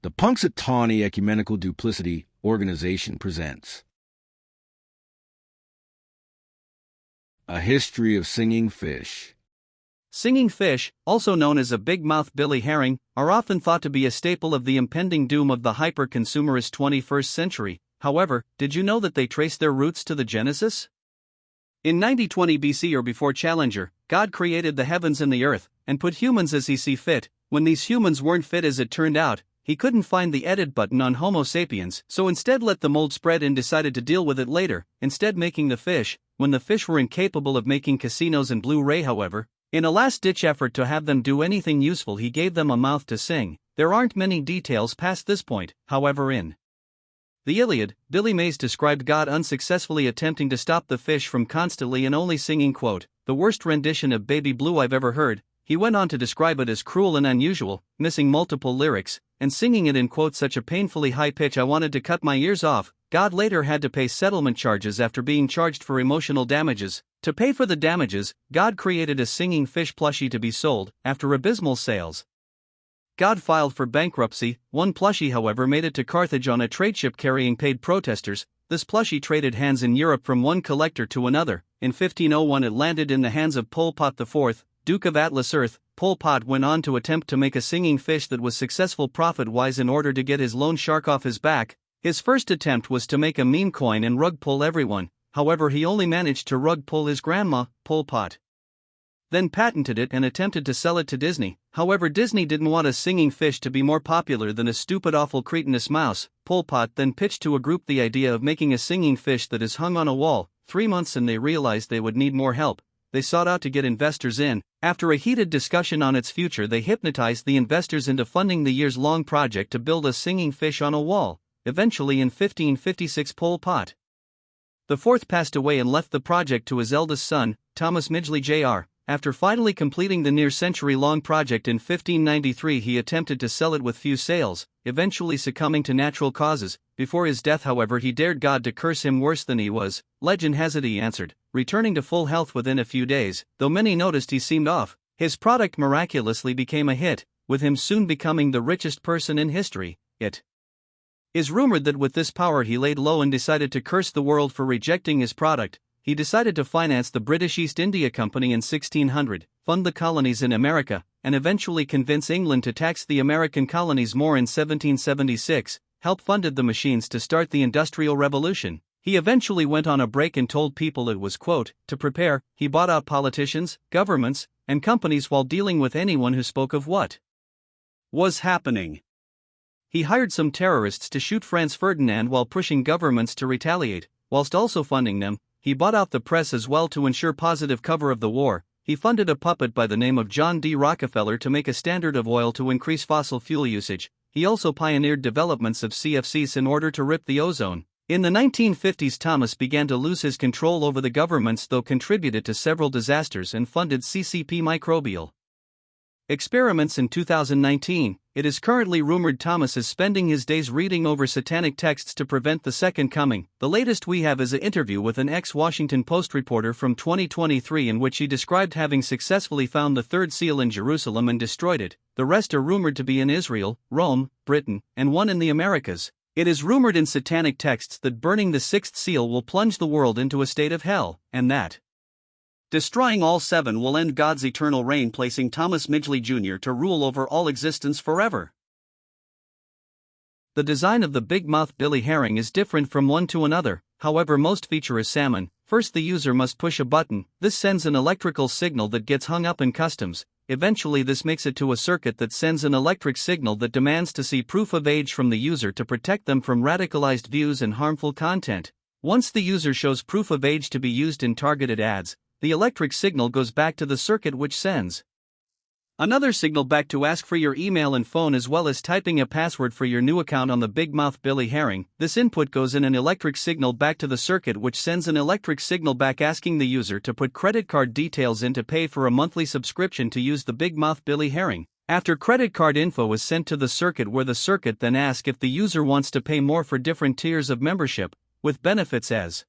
The Punxsutawney Ecumenical Duplicity Organization presents A History of Singing Fish. Singing fish, also known as a big-mouth billy herring, are often thought to be a staple of the impending doom of the hyper-consumerist 21st century. However, did you know that they trace their roots to the Genesis? In 9020 BC or before Challenger, God created the heavens and the earth, and put humans as he see fit. When these humans weren't fit as it turned out, he couldn't find the edit button on Homo sapiens, so instead let the mold spread and decided to deal with it later, instead making the fish. When the fish were incapable of making casinos and Blu-ray, however, in a last-ditch effort to have them do anything useful, he gave them a mouth to sing. There aren't many details past this point, however. In the Iliad, Billy Mays described God unsuccessfully attempting to stop the fish from constantly and only singing, quote, "the worst rendition of Baby Blue I've ever heard." He went on to describe it as cruel and unusual, missing multiple lyrics, and singing it in, quote, "such a painfully high pitch I wanted to cut my ears off." God later had to pay settlement charges after being charged for emotional damages. To pay for the damages, God created a singing fish plushie to be sold. After abysmal sales, God filed for bankruptcy. One plushie, however, made it to Carthage on a trade ship carrying paid protesters. This plushie traded hands in Europe from one collector to another. In 1501 it landed in the hands of Pol Pot IV, Duke of Atlas Earth. Pol Pot went on to attempt to make a singing fish that was successful profit-wise in order to get his loan shark off his back. His first attempt was to make a meme coin and rug pull everyone. However, he only managed to rug pull his grandma. Pol Pot then patented it and attempted to sell it to Disney. However, Disney didn't want a singing fish to be more popular than a stupid, awful, cretinous mouse. Pol Pot then pitched to a group the idea of making a singing fish that is hung on a wall. 3 months and they realized they would need more help. They sought out to get investors in. After a heated discussion on its future, they hypnotized the investors into funding the years-long project to build a singing fish on a wall. Eventually, in 1556, Pol Pot IV passed away and left the project to his eldest son, Thomas Midgley Jr. After finally completing the near-century-long project in 1593, he attempted to sell it with few sales, eventually succumbing to natural causes. Before his death, however, he dared God to curse him worse than he was. Legend has it he answered, returning to full health within a few days. Though many noticed he seemed off, his product miraculously became a hit, with him soon becoming the richest person in history. It is rumored that with this power he laid low and decided to curse the world for rejecting his product. He decided to finance the British East India Company in 1600, fund the colonies in America, and eventually convince England to tax the American colonies more in 1776, help funded the machines to start the Industrial Revolution. He eventually went on a break and told people it was, quote, to prepare. He bought out politicians, governments, and companies while dealing with anyone who spoke of what was happening. He hired some terrorists to shoot Franz Ferdinand while pushing governments to retaliate, whilst also funding them. He bought out the press as well to ensure positive cover of the war. He funded a puppet by the name of John D. Rockefeller to make a standard of oil to increase fossil fuel usage. He also pioneered developments of CFCs in order to rip the ozone. In the 1950s, Thomas began to lose his control over the governments, though contributed to several disasters and funded CCP microbial experiments. In 2019, it is currently rumored Thomas is spending his days reading over satanic texts to prevent the second coming. The latest we have is an interview with an ex-Washington Post reporter from 2023 in which he described having successfully found the third seal in Jerusalem and destroyed it. The rest are rumored to be in Israel, Rome, Britain, and one in the Americas. It is rumored in satanic texts that burning the sixth seal will plunge the world into a state of hell, and that destroying all 7 will end God's eternal reign, placing Thomas Midgley Jr. to rule over all existence forever. The design of the big-mouth billy herring is different from one to another, however most feature a salmon. First, the user must push a button. This sends an electrical signal that gets hung up in customs. Eventually this makes it to a circuit that sends an electric signal that demands to see proof of age from the user to protect them from radicalized views and harmful content. Once the user shows proof of age to be used in targeted ads, the electric signal goes back to the circuit which sends another signal back to ask for your email and phone, as well as typing a password for your new account on the big-mouth billy herring. This input goes in an electric signal back to the circuit which sends an electric signal back asking the user to put credit card details in to pay for a monthly subscription to use the big-mouth billy herring. After credit card info is sent to the circuit, where the circuit then asks if the user wants to pay more for different tiers of membership, with benefits as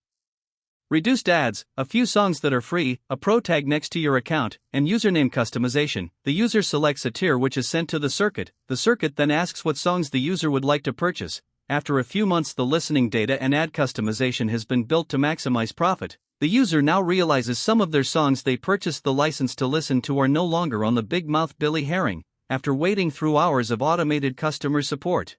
Reduced ads, a few songs that are free, a pro tag next to your account, and username customization. The user selects a tier which is sent to the circuit. The circuit then asks what songs the user would like to purchase. After a few months, the listening data and ad customization has been built to maximize profit. The user now realizes some of their songs they purchased the license to listen to are no longer on the Big Mouth Billy Herring, after waiting through hours of automated customer support.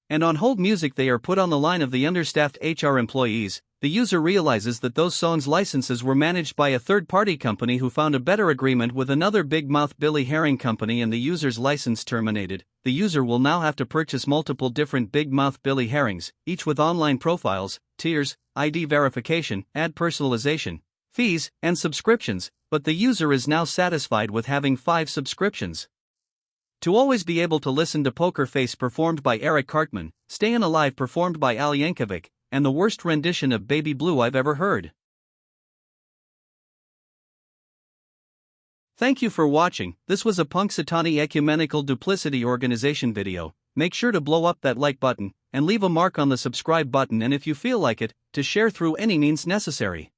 And on hold music, they are put on the line of the understaffed HR employees. The user realizes that those songs' licenses were managed by a third-party company who found a better agreement with another Big Mouth Billy Herring company, and the user's license terminated. The user will now have to purchase multiple different Big Mouth Billy Herrings, each with online profiles, tiers, ID verification, ad personalization, fees, and subscriptions, but the user is now satisfied with having 5 subscriptions. To always be able to listen to Poker Face performed by Eric Cartman, Stayin' Alive performed by Al Yankovic, and the worst rendition of Baby Blue I've ever heard. Thank you for watching. This was a Punxsutawney Ecumenical Duplicity Organization video. Make sure to blow up that like button, and leave a mark on the subscribe button, and if you feel like it, to share through any means necessary.